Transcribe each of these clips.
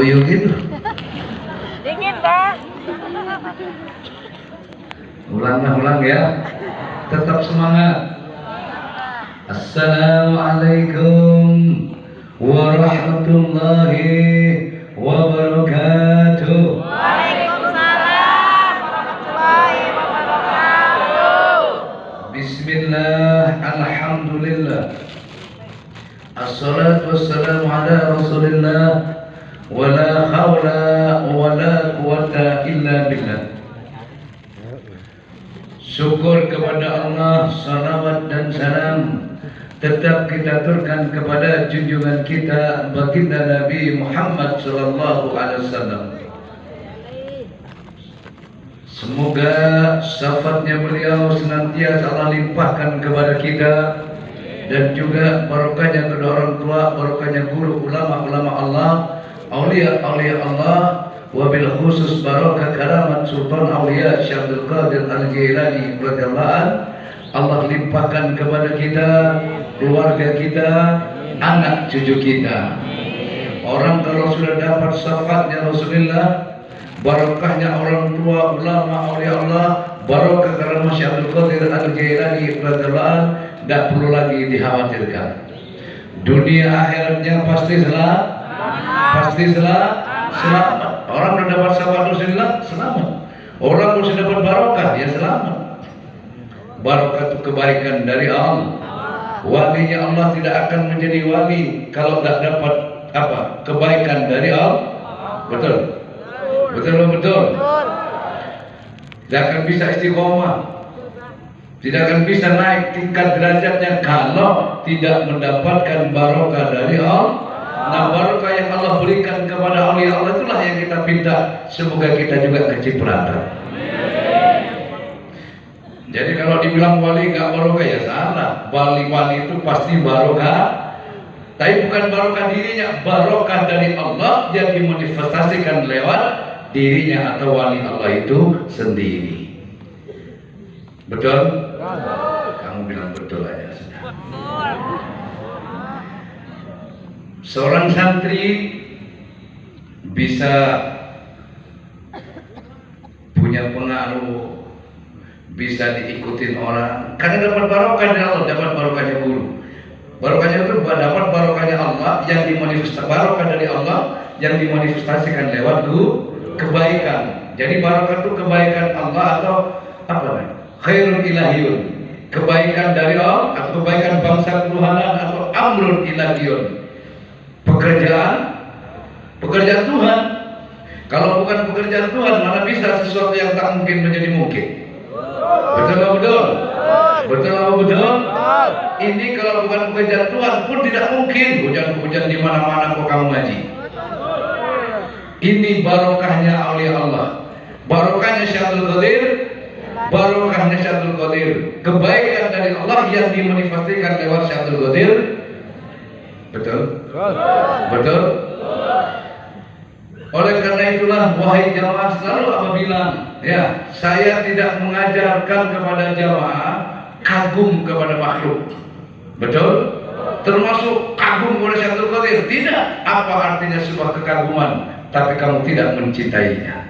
loyo gitu. Dingin, Pak. Ulang ya. Tetap semangat. Assalamualaikum warahmatullahi wabarakatuh. Waalaikumsalam warahmatullahi wabarakatuh. Bismillah, alhamdulillah. Assalatu wassalamu ala rasulillah. Wala hawla wala quwata illa billah. Syukur kepada Allah, salawat dan salam tetap kita aturkan kepada junjungan kita baginda Nabi Muhammad sallallahu alaihi wasallam. Semoga syafaatnya beliau senantiasa Allah limpahkan kepada kita, dan juga barokahnya kedua orang tua, barokahnya guru ulama-ulama Allah, aulia-aulia Allah, wabil khusus barokah karamat Sultan Aulia Syekh Abdul Qadir Al-Jailani radhiyallahu anhu Allah limpahkan kepada kita, keluarga kita, anak cucu kita. Orang kalau sudah dapat syafaatnya Rasulullah, barokahnya orang tua, ulama, aulia Allah, barokah karamat Syekh Abdul Qadir Al-Jailani radhiyallahu anhu, tidak perlu lagi dikhawatirkan. Dunia akhiratnya pasti selamat. Orang sudah dapat syafaat Rasulullah, selamat. Orang sudah dapat barokah, ya selamat. Barokah itu kebaikan dari Allah. Walinya Allah tidak akan menjadi wali kalau tidak dapat kebaikan dari Allah. Betul. Tidak akan bisa istiqomah, tidak akan bisa naik tingkat derajatnya kalau tidak mendapatkan barokah dari Allah. Nah, barokah yang Allah berikan kepada aulia Allah itulah yang kita minta, semoga kita juga kecipratan. Jadi kalau dibilang wali nggak barokah ya salah. Wali-wali itu pasti barokah, tapi bukan barokah dirinya, barokah dari Allah yang dimanifestasikan lewat dirinya atau wali Allah itu sendiri. Betul? Kamu bilang betul aja sudah. Seorang santri bisa punya pengaruh, bisa diikutin orang karena dapat barokah dari Allah, dapat barokahnya guru. Barokahnya itu dapat barokahnya Allah yang dimanifestasikan, barokah dari Allah yang dimanifestasikan lewat kebaikan. Jadi barokah itu kebaikan Allah atau apa namanya? Khairul ilahiyun, kebaikan dari Allah atau kebaikan bangsa ketuhanan atau amrun ilahiyun. Pekerjaan Tuhan. Kalau bukan pekerjaan Tuhan, mana bisa sesuatu yang tak mungkin menjadi mungkin? Betul. Ini kalau bukan pekerjaan Tuhan pun tidak mungkin. Hujan di mana-mana kok kamu ngaji. Ini barokahnya aulia Allah, barokahnya Syekh Abdul Qadir, barokahnya Syekh Abdul Qadir, kebaikan dari Allah yang dimanifestasikan lewat Syekh Abdul Qadir. Betul. Oleh karena itulah, wahai jamaah, selalu Abah bilang, ya, saya tidak mengajarkan kepada jamaah kagum kepada makhluk. Betul? Termasuk kagum kepada Syekh Abdul Qadir. Tidak. Apa artinya sebuah kekaguman tapi kamu tidak mencintainya?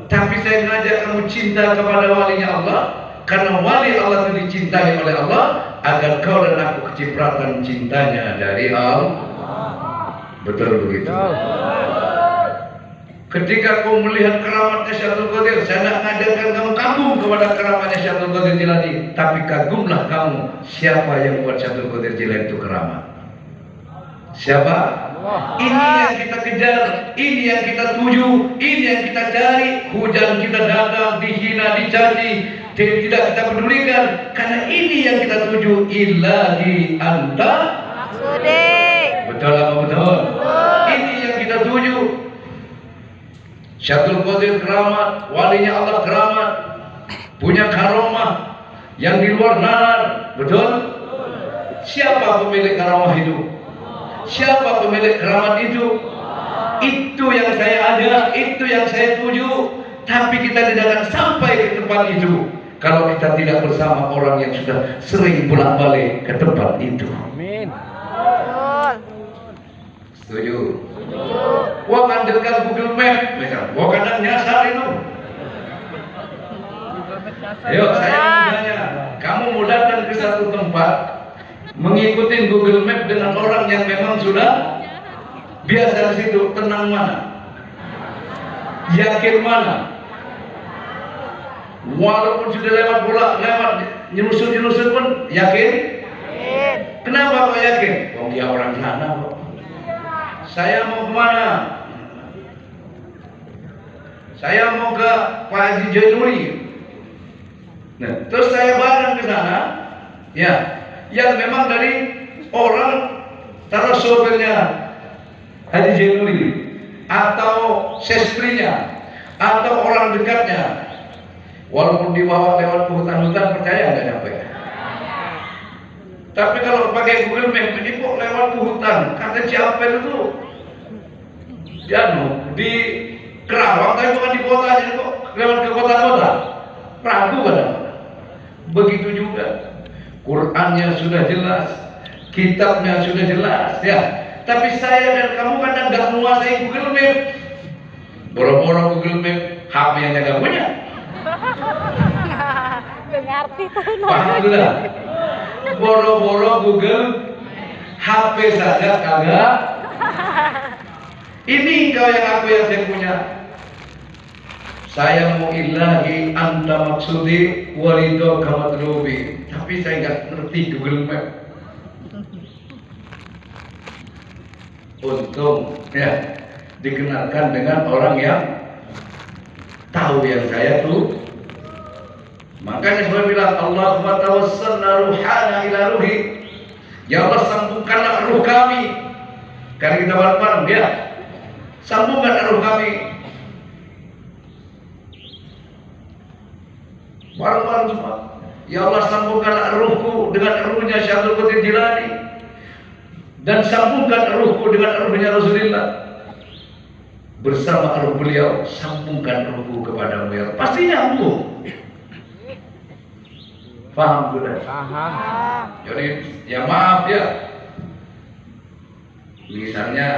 Tapi saya mengajak kamu cinta kepada walinya Allah, karena wali Allah itu dicintai oleh Allah, agar kau dan aku kecipratan cintanya dari Allah. Betul begitu. Ketika kau melihat keramatnya Syekh Abdul Qadir, saya tidak mengajarkan kamu kagum kepada keramatnya Syekh Abdul Qadir Jilani, tapi kagumlah kamu siapa yang buat Syekh Abdul Qadir Jilani itu keramat. Siapa? Ini yang kita kejar, ini yang kita tuju, ini yang kita cari. Hujan kita datang, dihina, dicaci, tidak kita pedulikan, karena ini yang kita tuju. Ilahi anta maksudi. Betul apa betul? Ini yang kita tuju. Syekh Abdul Qadir keramat, walinya Allah keramat, punya karomah yang di luar nalar. Betul? Siapa pemilik karomah itu? Siapa pemilik keramat itu? Itu yang saya ada, itu yang saya tuju. Tapi kita tidak akan sampai ke tempat itu kalau kita tidak bersama orang yang sudah sering bolak-balik ke tempat itu. Amin. Setuju? Wah ngandalkan Google Map, misal, wah kadang nyasar itu. Ayo saya mudahnya, kamu mau datang ke satu tempat, mengikuti Google Map dengan orang yang memang sudah biasa di situ, tenang mana, yakin mana, walaupun sudah lewat nyelusur pun yakin. Kenapa kok yakin? Oh dia orang sana kok. Saya mau kemana? Saya mau ke Pak Haji Januri. Nah, terus saya bareng ke sana, ya, yang memang dari orang taruh sopirnya Haji Januri, atau sestrinya, atau orang dekatnya, walaupun dibawa lewat hutan-hutan, percaya nggak nyampe? Tapi kalau pakai Google Map ini kok lewat hutan, kata Ciampel itu, di Kerawang, tapi bukan di kotanya, kok lewat ke kota-kota, ragu kadang. Begitu juga, Qurannya sudah jelas, kitabnya sudah jelas, ya. Tapi saya dan kamu kadang nggak menguasai Google Map. Boro-boro Google Map, HP-nya nggak punya. Ngerti tuh. Paham sudah? Boro-boro Google, HP saja kagak. Ini kau yang aku yang saya punya. Saya mau ilahi anta maksudi walido kamatlubi. Tapi saya nggak ngerti Google Map. Untung ya dikenalkan dengan orang yang tahu yang saya tuh. Makanya saya bilang Allahumma tawassalna ruhana ila ruhi. Ya Allah sambungkanlah ruh kami. Karena kita bareng-bareng ya. Sambungkan ruh kami. Bareng-bareng semua. Ya Allah sambungkanlah ruhku dengan ruhnya Syekh Abdul Qadir Jilani. Dan sambungkan ruhku dengan ruhnya Rasulullah. Bersama ruh beliau sambungkan ruhku kepada beliau. Pasti nyambung. Paham sudah? Paham. Jadi ya maaf ya. Misalnya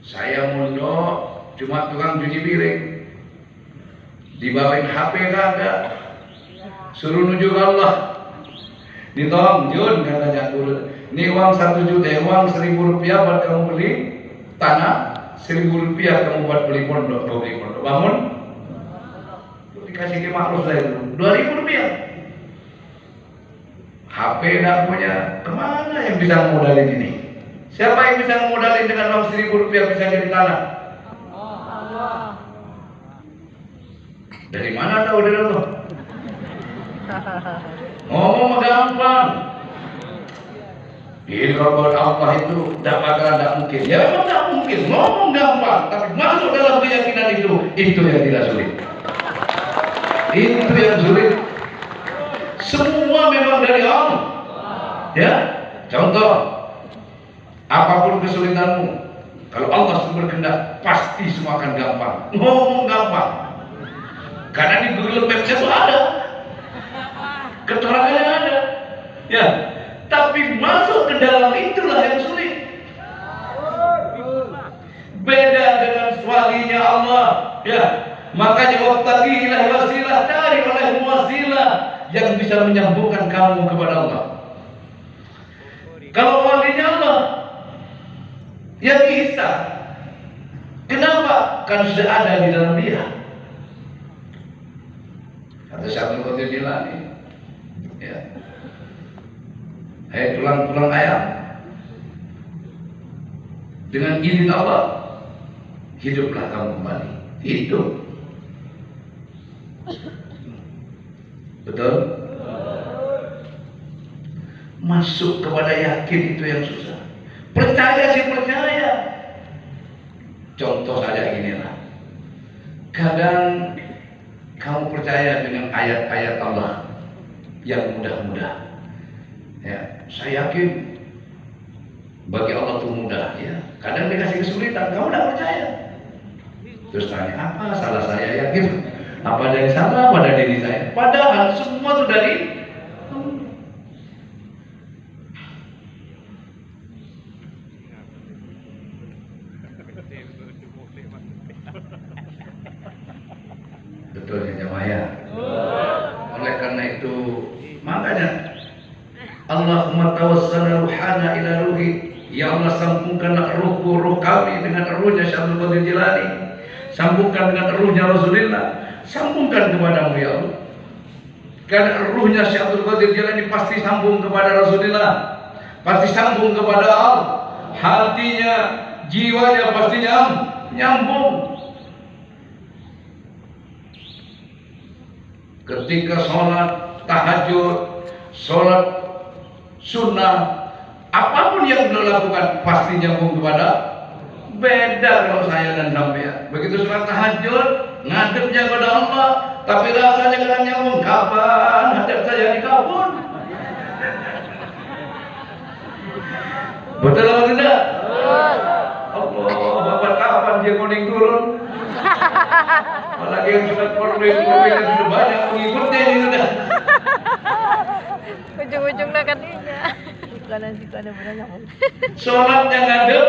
saya mondok cuma tukang cuci piring, dibawain HP kagak, suruh nunjuk Allah, ditolong Jun katanya aku, ini uang 1 juta, uang 1.000 rupiah buat kamu beli tanah, 1.000 rupiah kamu buat beli pondok, bangun, dikasih ke makhluk saya itu 2.000 rupiah. HP tidak punya, kemana yang bisa modalin ini? Siapa yang bisa modalin dengan uang 1.000 rupiah bisa jadi tanah? Allah. Dari mana tahu dari Allah? Ngomong gampang. Ini kalau buat Allah itu tidak mungkin. Ya memang tidak mungkin. Ngomong gampang, tapi masuk dalam keyakinan itu yang tidak sulit. Itu yang sulit. Semua memang dari Allah. Ya, contoh, apapun kesulitanmu, kalau Allah sudah berkehendak, pasti semua akan gampang. Ngomong gampang. Karena di Google Maps itu ada, keterangannya ada. Ya, tapi masuk ke dalam itulah yang sulit. Beda dengan walinya Allah. Ya, makanya wattaqilah wasilah, cari oleh wasilah yang bisa menyambungkan kamu kepada Allah. Kalau walinya Allah, ya bisa. Kenapa? Kan sudah ada di dalam dia. Kata Syekh Abdul Qadir Jilani, ya, hai tulang-tulang ayam, dengan izin Allah, hiduplah kamu kembali. Hidup. Betul? Masuk kepada yakin itu yang susah. Percaya sih percaya. Contoh saja inilah. Kadang kamu percaya dengan ayat-ayat Allah yang mudah-mudah. Ya, saya yakin bagi Allah itu mudah. Ya, kadang dikasih kesulitan, kamu tidak percaya. Terus tanya, apa salah saya ya? Gitu. Apa ada yang salah pada diri saya? Padahal semua itu dari Allahumma tawassalna ruhana ila ruhi. Ya Allah, sambungkanlah ruh kami dengan ruhnya Syaikhul Qadir Jilani. Sambungkan dengan ruhnya Rasulullah. Sambungkan kepadamu ya Allah. Karena ruhnya Syaikhul Qadir Jilani pasti sambung kepada Rasulullah. Pasti sambung kepada Allah. Hatinya, jiwanya pasti nyambung. Ketika sholat tahajud, sholat sunnah, apapun yang beliau lakukan pasti nyambung kepada. Beda kalau saya dan sampean. Begitu sholat tahajud, ngadepnya kepada Allah, tapi rasanya kadang nyambung. Kapan hadap saya di kabur? Betul atau tidak? Allah, Bapak kapan dia kuning turun? Apalagi yang sudah korban yang sudah banyak pengikutnya ini sudah. Ujung-ujungnya kan kanan benar. Sholatnya ngadep.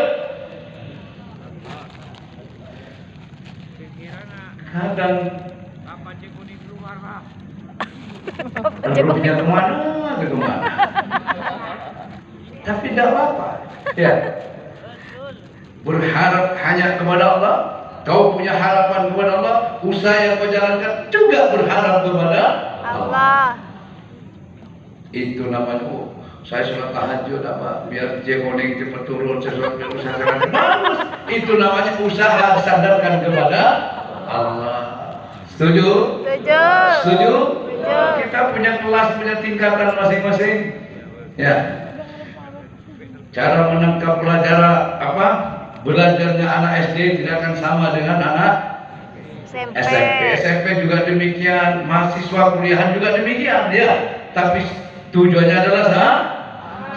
Kadang ruhnya kemana? Tapi tidak apa-apa. Ya. Berharap hanya kepada Allah. Kau punya harapan kepada Allah, usaha yang kau jalankan juga berharap kepada Allah. Itu namanya, saya sholat tahajud apa, biar jekoning cepat turun, sesuatu yang usaha jalankan. Bagus. Itu namanya usaha sandarkan kepada Allah. Setuju? Setuju. Setuju? Kita punya kelas, punya tingkatan masing-masing. Ya. Cara menangkap pelajaran apa? Belajarnya anak SD tidak akan sama dengan anak SMP. SMP juga demikian, mahasiswa kuliahan juga demikian, ya. Tapi tujuannya adalah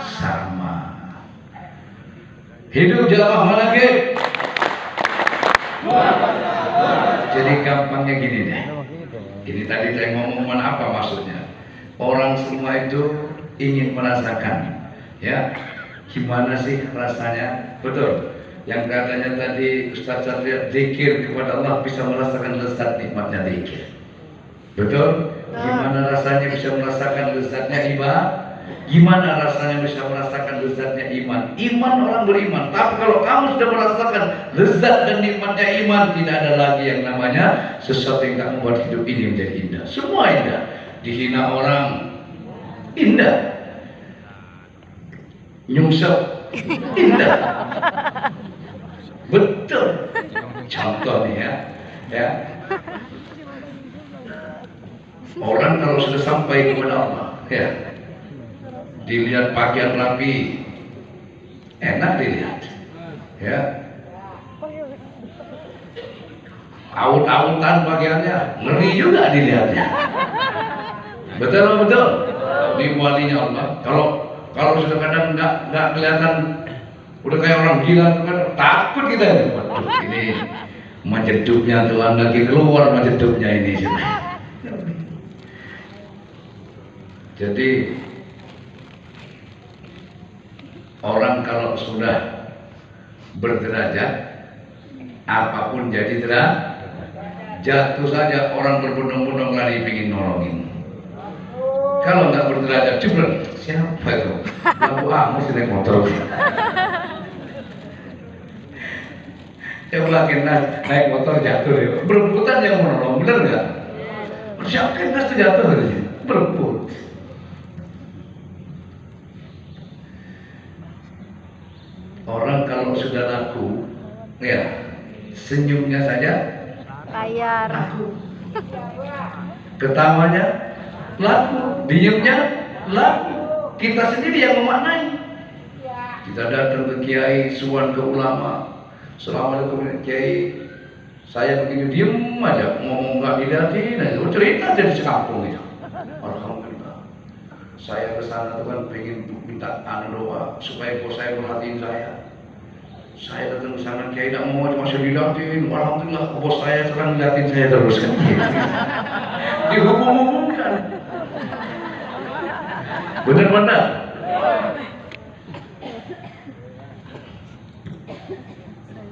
sama. Hidup jamaah manaqib. Jadi gampangnya gini deh. Ini tadi saya ngomong apa maksudnya? Orang semua itu ingin merasakan, ya. Gimana sih rasanya? Betul. Yang katanya tadi Ustaz Satria, zikir kepada Allah bisa merasakan lezat nikmatnya zikir. Betul? Gimana rasanya bisa merasakan lezatnya iman? Gimana rasanya bisa merasakan lezatnya iman? Iman orang beriman. Tapi kalau kamu sudah merasakan lezat dan nikmatnya iman, tidak ada lagi yang namanya sesuatu yang tak membuat hidup ini menjadi indah. Semua indah. Dihina orang, indah. Nyungsep, indah. Betul. Contoh nih ya. Orang kalau sudah sampai kepada Allah, ya, dilihat pakaian rapi, enak dilihat, ya. Aut-autan pakaiannya, ngeri juga dilihatnya. Betul. Ini walinya Allah. Kalau sudah kadang nggak kelihatan. Udah kayak orang gila kan, takut kita ini. Waduh, ini majedupnya Tuhan lagi keluar majedupnya ini. Jadi orang kalau sudah berderajat, apapun jadi derajat. Jatuh saja orang berbondong-bondong lari ingin nolongin. Kalau nggak berderajat, jebret. Siapa itu? Lampu angus naik motor. Saya lagi naik motor jatuh ya. Berebutan yang menolong, bener nggak? Siapa yang pasti jatuh gitu? Berebut. Orang kalau sudah laku, ya senyumnya saja Bayar. laku. Ketawanya laku, diemnya laku. Kita sendiri yang memaknai. Kita datang ke kiai, suan ke ulama. Assalamualaikum kiai, saya begitu diem aja, ngomong nggak dilihatin aja, cerita jadi sekampung gitu. Alhamdulillah. Saya kesana tuh kan pengen minta doa supaya bos saya perhatiin saya. Saya datang ke sana kiai tidak mau cuma saya dilihatin. Alhamdulillah bos saya sekarang dilihatin saya terus kan. Dihubung-hubungkan. Benar-benar.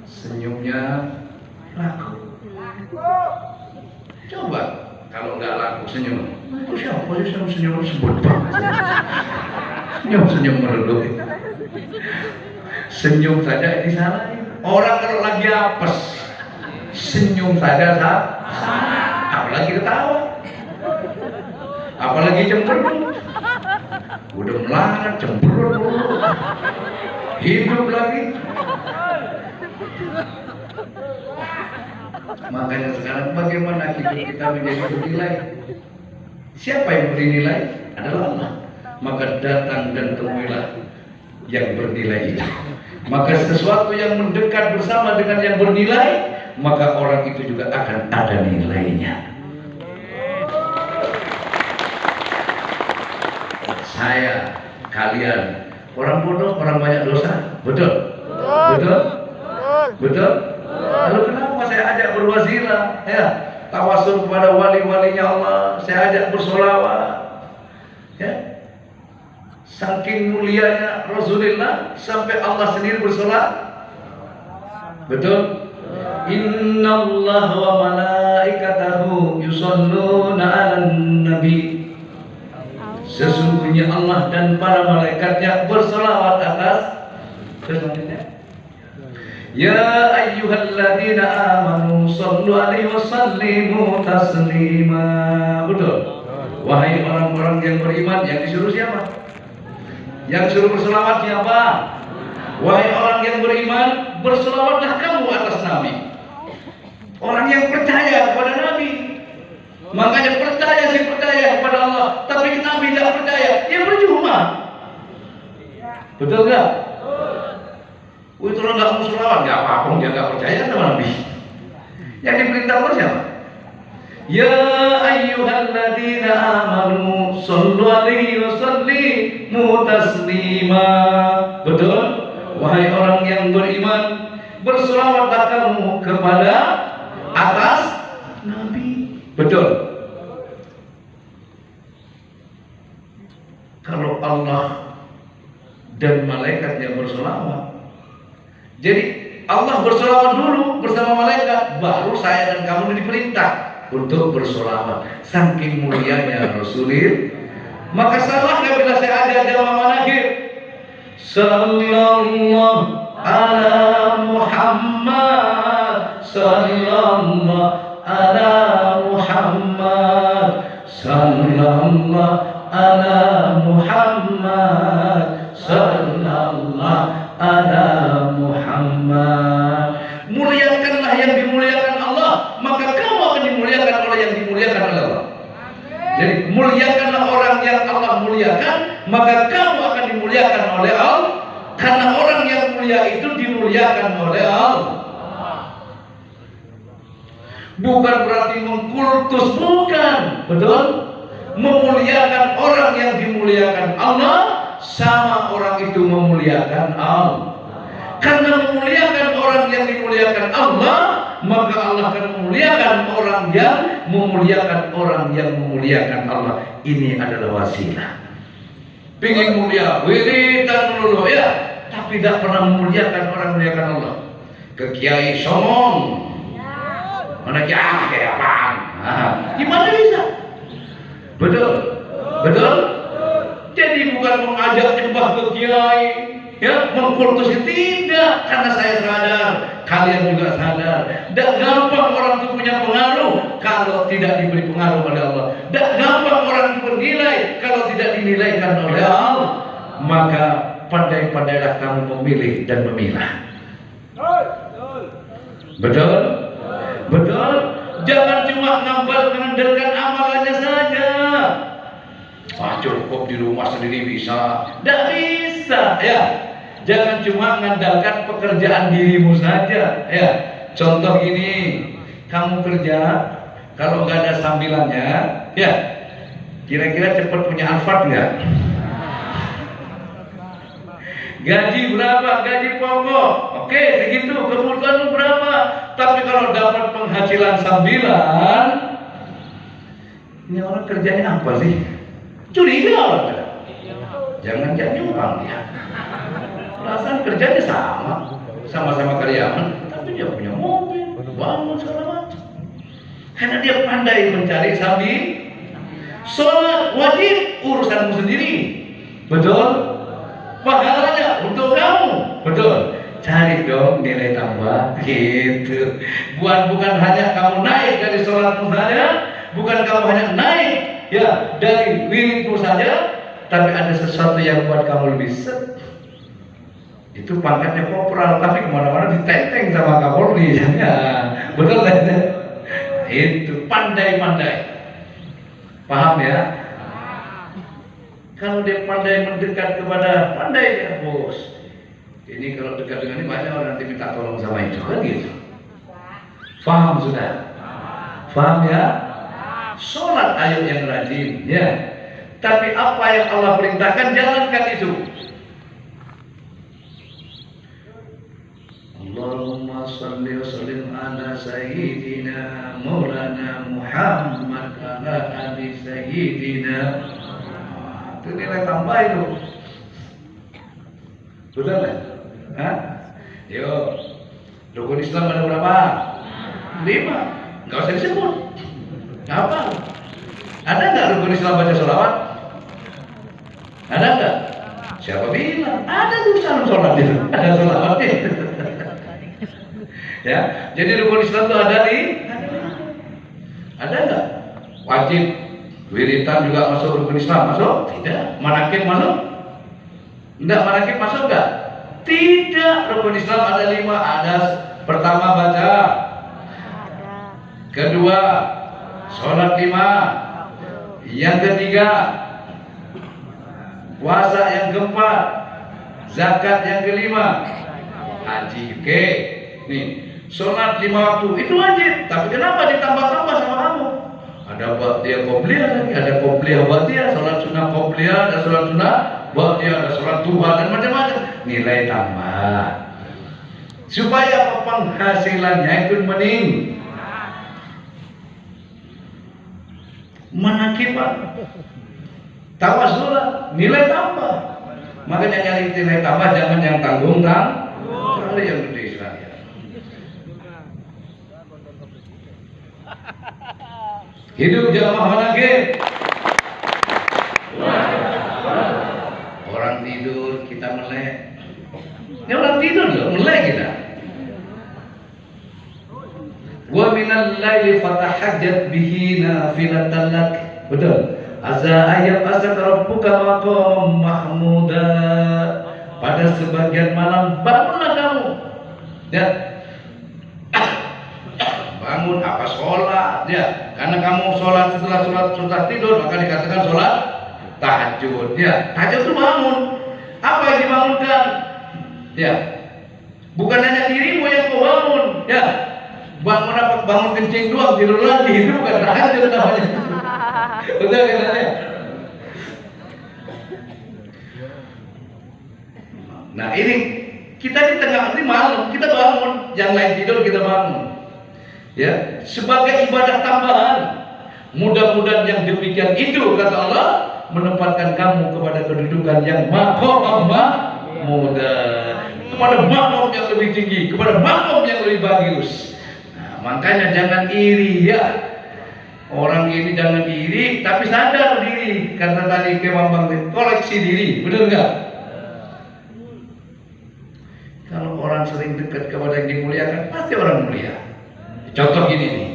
Senyumnya laku. Coba kalau nggak laku senyum. Itu siapa sih senyum sebut banget. Senyum merdu. Senyum saja disalahin. Orang kalau lagi apes, senyum saja salah. Apalagi ketawa. Apalagi cemberut. Udah melarat, cemberut. Hidup lagi. Makanya sekarang bagaimana hidup kita menjadi bernilai? Siapa yang beri nilai? Adalah Allah. Maka datang dan temuilah yang bernilai itu. Maka sesuatu yang mendekat bersama dengan yang bernilai, maka orang itu juga akan ada nilainya. Saya, kalian, orang bodoh, orang banyak dosa, betul? Betul? Betul? Lalu kenapa saya ajak berwazilah, ya, tawasul kepada wali-walinya Allah, saya ajak bersolawat, ya. Saking mulianya Rasulullah sampai Allah sendiri bersolat. Betul? Innallaha wa malaikatahu yusholluna 'alan nabi. Sesungguhnya Allah dan para malaikatnya bersolawat atas. Selanjutnya, ya ayyuhalladzina amanu shallu alaihi wa sallimu taslima. Betul? Wahai orang-orang yang beriman, yang disuruh siapa? Yang suruh berselawat siapa? Wahai orang yang beriman, berselawatlah kamu atas Nabi. Orang yang percaya kepada Nabi. Makanya percaya kepada Allah, tapi Nabi tidak percaya, ya percuma. Betul nggak? Itu orang nggak mau selawat, nggak apa-apa, dia nggak percaya sama Nabi. Yang diperintah Allah siapa? Ya ayyuhalladzina amanu shallu alaihi wa sallimu taslima. Betul? Wahai orang yang beriman, berselawatlah kamu kepada atas Nabi. Betul? Kalau Allah dan malaikatnya berselawat, jadi Allah berselawat dulu bersama malaikat, baru saya dan kamu diperintah untuk bersolawat. Saking mulianya Rasulullah. Maka salahkah bila saya ada jamaah manakib? Sallallahu ala Muhammad, sallallahu ala Muhammad, sallallahu ala Muhammad, sallallahu ala Muhammad. Muliakanlah yang dimuliakan Allah, maka kamu akan dimuliakan oleh yang dimuliakan oleh Allah. Jadi muliakanlah orang yang Allah muliakan, maka kamu akan dimuliakan oleh Allah. Karena orang yang mulia itu dimuliakan oleh Allah. Bukan berarti mengkultus, bukan. Betul? Memuliakan orang yang dimuliakan Allah, sama orang itu memuliakan Allah. Karena memuliakan orang yang dimuliakan Allah, maka Allah akan memuliakan orang yang memuliakan orang yang memuliakan Allah. Ini adalah wasilah. Pingin mulia, wiridan melulu ya, tapi tidak pernah memuliakan orang memuliakan Allah. Ke Kiai Somong, mana kiai kayak apaan? Gimana bisa? Betul, betul. Jadi bukan mengajak nyembah ke Kiai, ya, mengkultus, tidak. Karena saya sadar, kalian juga sadar, tidak gampang orang itu punya pengaruh kalau tidak diberi pengaruh oleh Allah. Tidak gampang orang itu bernilai kalau tidak dinilaikan oleh Allah. Maka pandai-pandailah kamu memilih dan memilah. Betul? Betul? Jangan cuma mengandalkan amalannya saja. Cukup di rumah sendiri bisa. Tidak bisa, ya. Jangan cuma mengandalkan pekerjaan dirimu saja, ya. Contoh gini, kamu kerja, kalau nggak ada sambilannya, ya, kira-kira cepat punya Alphard nggak? Gaji berapa? Gaji pokok, oke, segitu. Kebutuhan berapa? Tapi kalau dapat penghasilan sambilan, ini orang kerjanya apa sih? Curiga orang. Jangan nyumbang dia. Perasaan kerjanya sama-sama karyawan, tapi dia punya mobil, bangun segala macam. Karena dia pandai mencari sambil. Sholat wajib urusanmu sendiri, betul? pahalanya untuk kamu. Betul. Cari dong nilai tambah gitu. Bukan hanya kamu naik dari sholatmu saja, bukan kamu hanya naik ya dari wiridmu saja, tapi ada sesuatu yang buat kamu lebih set. Itu pangkatnya kopral, tapi kemana-mana ditenteng sama Kapolri. Ya, betul kan? Itu pandai-pandai. Paham ya? Kalau dia pandai mendekat kepada pandai dia bos. Ini kalau dekat dengan ini banyak orang nanti minta tolong sama itu kan gitu. Faham sudah? Faham ya? Sholat ayo yang rajin ya. Tapi apa yang Allah perintahkan jalankan itu. Allahumma salli wa sallim ala sayyidina maulana Muhammad ala ali sayyidina. Itu nilai tambah itu. Betul kan? Hah? Yo, rukun Islam ada berapa? 5. Enggak usah disebut. Apa? Ada nggak rukun Islam baca sholawat? Ada nggak? Siapa bilang? Ada tuh sholat itu. Ada sholawat itu. Ya, jadi rukun Islam itu ada di? Ada nggak? Wajib wiritan juga masuk rukun Islam masuk? Tidak. Manakib masuk? Enggak. Manakib masuk nggak? Tidak. Rukun Islam ada 5. Ada pertama baca, kedua sholat 5, yang ketiga puasa, yang keempat zakat, yang kelima haji. Oke, nih sholat 5 waktu itu wajib, tapi kenapa ditambah-tambah sama kamu? Ada ba'diyah qobliyah lagi, ada qobliyah ba'diyah, sholat sunnah qobliyah, ada sholat sunnah ba'diyah, ada sholat duha dan macam-macam. Nilai tambah supaya penghasilannya itu meningkat. Manakibah, tawasul, nilai tambah. Makanya nyari nilai tambah, jangan yang tanggung cari yang gede sekalian. Hidup jamaah manakib. Orang tidur kita melek. Ini orang tidur loh, melek kita. Wa minal laili fatahajjat bihi nafilatan lak. Betul. Asa ayat asad rabbuka maqam mahmuda. Pada sebagian malam bangunlah kamu. Ya. Bangun apa sholat ya. Karena kamu sholat setelah tidur maka dikatakan sholat tahajud ya. Tahajud itu bangun. Apa yang dibangunkan? Ya. Bukan hanya dirimu yang kau bangun ya. Bangun apa? Bangun kencing doang, tidur lagi, itu bukan tahajud namanya. Betul kan ya? Nah ini kita di tengah hari malam kita bangun, yang lain tidur kita bangun. Ya, sebagai ibadah tambahan. Mudah-mudahan yang demikian itu kata Allah menempatkan kamu kepada kedudukan yang maqam muda, kepada maqam yang lebih tinggi, kepada maqam yang lebih bagus. Makanya jangan iri ya. Orang ini jangan iri, tapi sadar diri. Karena tadi Kemambang koleksi diri, benar nggak? Kalau orang sering dekat kepada yang dimuliakan, pasti orang mulia. Contoh gini nih,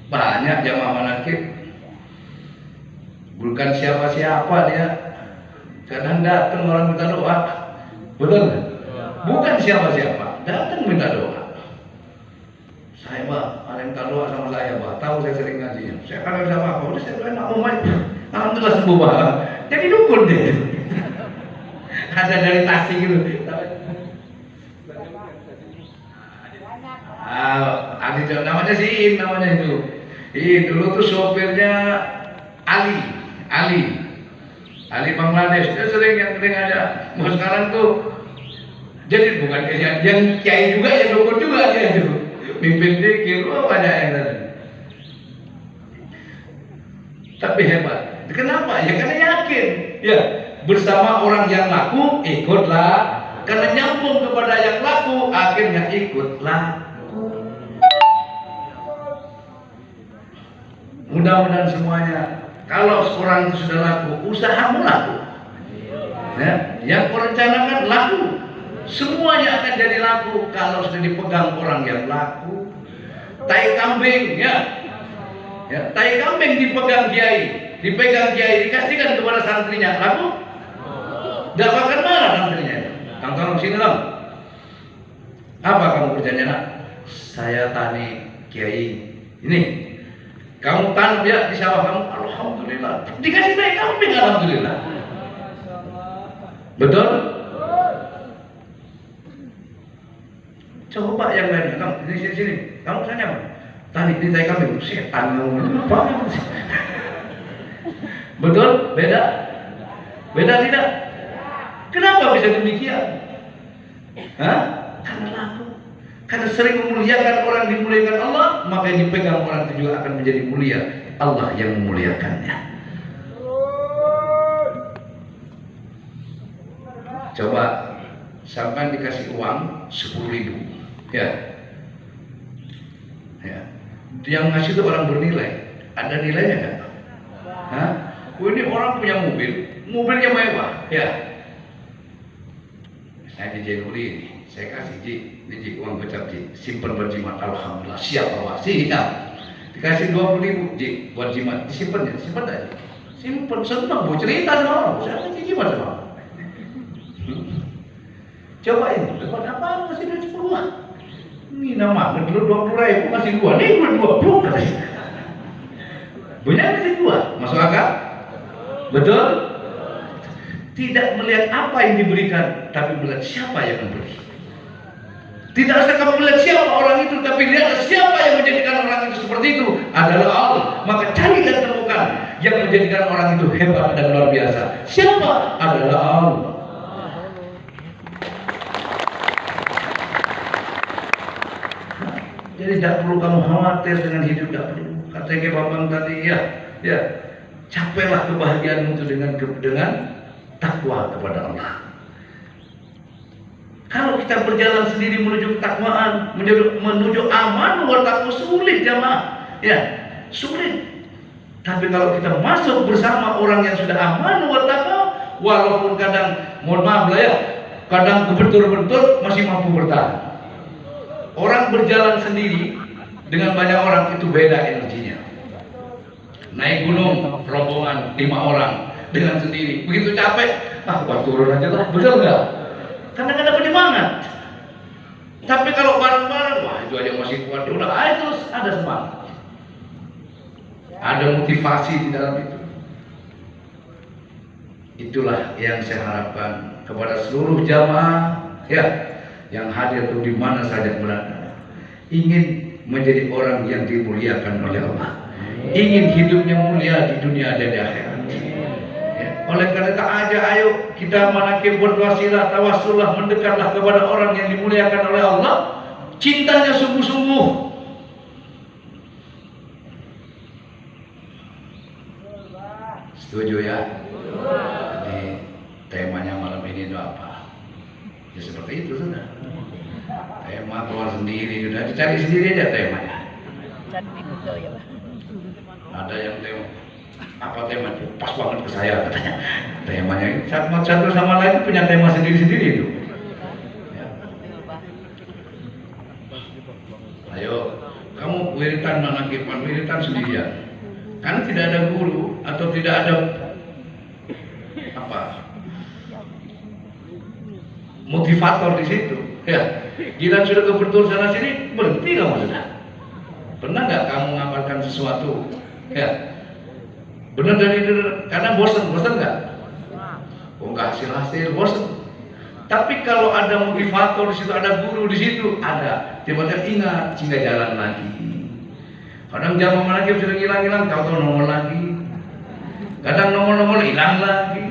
banyak jamaah manakib, bukan siapa-siapa dia. Kadang datang orang minta doa, betul nggak? Bukan siapa-siapa, datang minta doa. Saya Pak, ada yang minta doa sama saya Pak, tahu saya sering ngaji. Saya kan bisa apa, udah saya doain mau main. Alhamdulillah sembuh Pak. Jadi dukun deh. Ada dari Tasik gitu. Adi namanya sih namanya itu. Dulu tuh sopirnya Ali Bangladesh. Dia sering yang aja. Mau sekarang tuh jadi bukan yang kiai juga, yang dukun juga dia itu. Mimpin dikir, banyak yang tadi. Tapi hebat. Kenapa? Ya karena yakin. Ya, bersama orang yang laku ikutlah. Karena nyambung kepada yang laku, akhirnya ikutlah. Mudah-mudahan semuanya. Kalau orang itu sudah laku, usahamu laku. Ya, yang kau rencanakan laku. Semuanya akan jadi laku kalau sudah dipegang orang yang laku. Tai kambing, ya, tai kambing dipegang kiai, dikasihkan kepada santrinya, laku? Gak bakal marah santrinya. Kang tolong sini dong. Apa kamu kerjanya nak? Saya tani kiai. Ini, kamu tanam ya di sawah kamu. Alhamdulillah. Dikasih tai kambing, alhamdulillah. Betul? Coba yang lain, kamu di sini, kamu tanya apa? Tadi di tai kambing, setan kamu apa? Betul? Beda? Beda tidak? Kenapa bisa demikian? Hah? Karena laku. Karena sering memuliakan orang dimuliakan Allah, maka yang dipegang orang itu juga akan menjadi mulia. Allah yang memuliakannya. Coba sampai dikasih uang 10.000, ya. Yang ngasih itu orang bernilai. Ada nilainya nggak? Hah? Ini orang punya mobilnya mewah, ya. Saya di Jenuli ini, saya kasih Ji uang gocap Ji, simpan buat jimat, alhamdulillah siap bawa, siap. Dikasih 20.000 Ji buat jimat, disimpan ya, simpan aja. Simpan, senang, mau cerita sama orang, saya kasih jimat sama orang. Coba ini, dapat apa? Masih 20. Ini nama, dulu 20.000 masih 2, nih 20 katanya. Punya masih 2, masuk akal? Betul? Tidak melihat apa yang diberikan, tapi melihat siapa yang memberi. Tidak usah kamu melihat siapa orang itu, tapi lihat siapa yang menjadikan orang itu seperti itu adalah Allah. Maka cari dan temukan yang menjadikan orang itu hebat dan luar biasa. Siapa? Adalah Allah. Jadi tidak perlu kamu khawatir dengan hidup, tidak perlu. Kata Bambang tadi, ya, capailah kebahagiaanmu itu dengan takwa kepada Allah. Kalau kita berjalan sendiri menuju ketakwaan, menuju aman, luar takwa sulit jamaah, ya, sulit. Tapi kalau kita masuk bersama orang yang sudah aman, luar takwa, walaupun kadang, mohon maaf lah ya, kadang kebentur-bentur masih mampu bertahan. Orang berjalan sendiri dengan banyak orang itu beda energinya. Naik gunung rombongan 5 orang dengan sendiri, begitu capek, gua turun aja lah, betul nggak? Karena ada penyemangat. Tapi kalau bareng-bareng, wah itu aja masih kuat, udah itu ada semangat, ada motivasi di dalam itu. Itulah yang saya harapkan kepada seluruh jamaah, ya, yang hadir tuh di mana saja berada, ingin menjadi orang yang dimuliakan oleh Allah, ingin hidupnya mulia di dunia dan di akhirat. Ya. Oleh karena itu ayo kita manakib berwasilah, tawassullah, mendekatlah kepada orang yang dimuliakan oleh Allah, cintanya sungguh-sungguh. Setuju ya? Jadi temanya malam ini itu apa? Ya seperti itu sudah. Tema keluar sendiri, sudah dicari sendiri aja temanya. Ada yang tema, apa tema itu? Pas banget ke saya katanya. Temanya ini satu sama lain punya tema sendiri-sendiri itu. Ya. Ayo, kamu wiritan manakipan, wiritan sendirian. Karena tidak ada guru atau tidak ada motivator di situ. Ya, gila sudah kebetul sana sini, berhenti kamu sudah. Pernah nggak kamu mengamalkan sesuatu? Ya, benar dari karena bosan nggak? Oh nggak hasil, bosan. Tapi kalau ada motivator di situ, ada guru di situ, ada. Tiba-tiba ingat, sehingga jalan lagi. Kadang jam lagi sudah hilang, tahu-tahu nongol lagi. Kadang nongol hilang lagi.